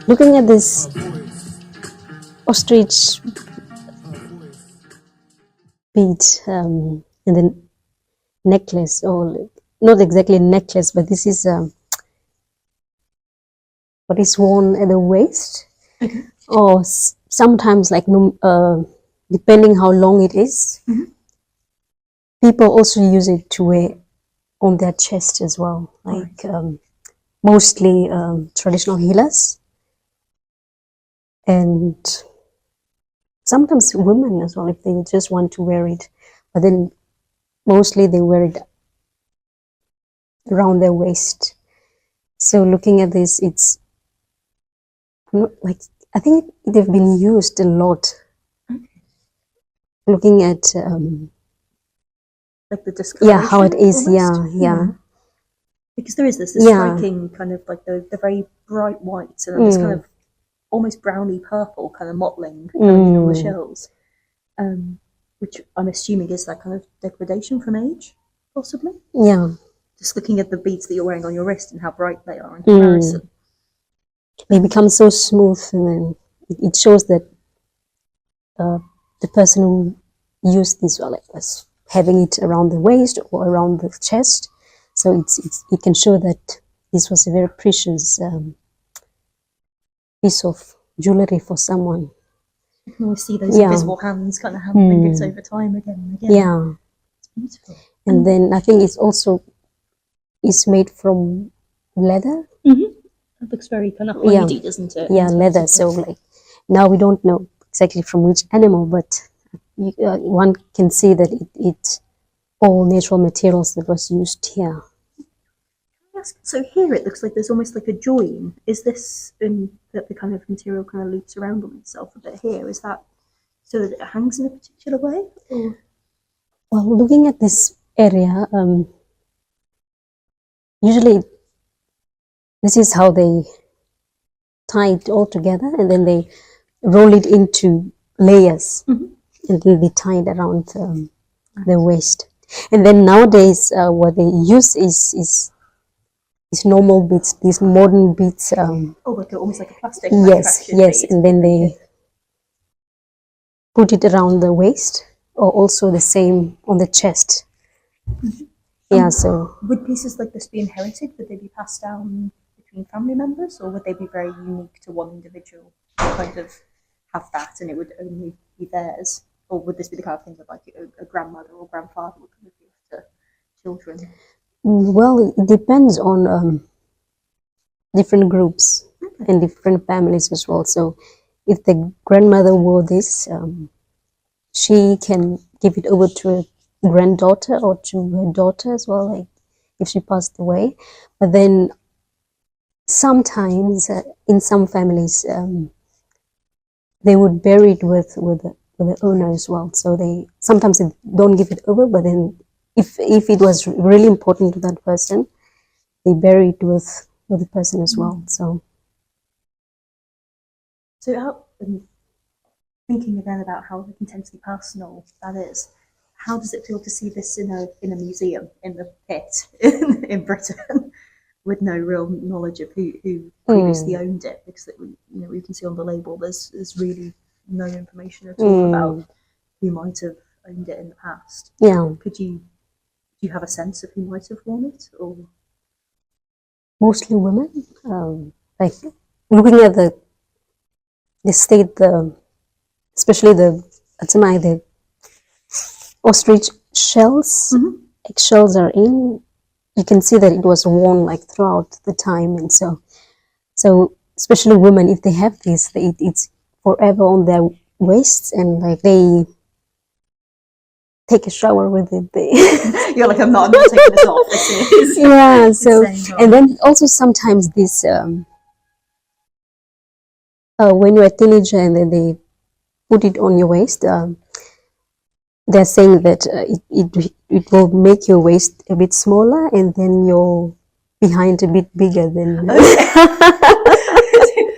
Looking at this ostrich bead and then necklace, or not exactly a necklace, but this is what is worn at the waist, or sometimes like depending how long it is, people also use it to wear on their chest as well, like mostly traditional healers, and sometimes women as well if they just want to wear it, but then mostly they wear it around their waist. So looking at this, it's like, I think they've been used a lot. Looking at like the discoloration, how it is, almost. Because there is this striking kind of like the very bright whites and this kind of almost browny purple kind of mottling coming on the shells, which I'm assuming is that kind of degradation from age, possibly. Yeah. Just looking at the beads that you're wearing on your wrist and how bright they are in comparison. They become so smooth, and then it shows that the person who used this was having it around the waist or around the chest. So it can show that this was a very precious piece of jewelry for someone. You can always see those invisible hands kind of hammering it over time again and again. Yeah. It's beautiful. And then I think it's also made from leather. It looks very kind of hidey, doesn't it? Yeah, leather. So like now we don't know exactly from which animal, but one can see that it's all natural materials that was used here. So here it looks like there's almost like a join. Is this that the kind of material kind of loops around on itself a bit here? Is that so that it hangs in a particular way? Or? Well, looking at this area, usually this is how they tie it all together, and then they roll it into layers, and then they tie it around the waist. And then nowadays, what they use is normal beads, these modern beads. Like almost like a plastic. Yes, bead. and then they put it around the waist, or also the same on the chest. So would pieces like this be inherited? Would they be passed down between family members, or would they be very unique to one individual? Kind of have that, and it would only be theirs, or would this be the kind of thing that like a grandmother or grandfather would kind of give to children? Well, it depends on different groups and different families as well. So if the grandmother wore this, she can give it over to a granddaughter or to her daughter as well, like if she passed away. But then sometimes in some families they would bury it with the owner as well. So they sometimes don't give it over, but then if it was really important to that person, they bury it with the person as well. So how, thinking again about how intensely personal that is, how does it feel to see this in a museum in the Pitt in Britain, with no real knowledge of who previously owned it? Because you can see on the label there's really no information at all about who might have owned it in the past. Yeah. Do you have a sense of who might have worn it, or mostly women? Like looking at the state, especially the ostrich shells, eggshells are in. You can see that it was worn like throughout the time, and so especially women, if they have this, it's forever on their waists, and like they take a shower with it. You're like, I'm not taking this off. Yeah. So and then also sometimes this when you're a teenager and then they put it on your waist, they're saying that it will make your waist a bit smaller and then your behind a bit bigger than.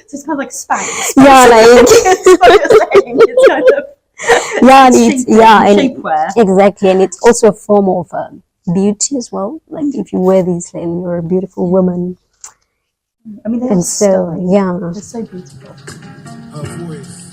So it's kind of like Spanx. Yeah, like it's kind of and shapewear. Exactly, and it's also a form of beauty as well. Like if you wear these and you're a beautiful woman. I mean, they are And so, stunning. yeah. They're so beautiful. Her voice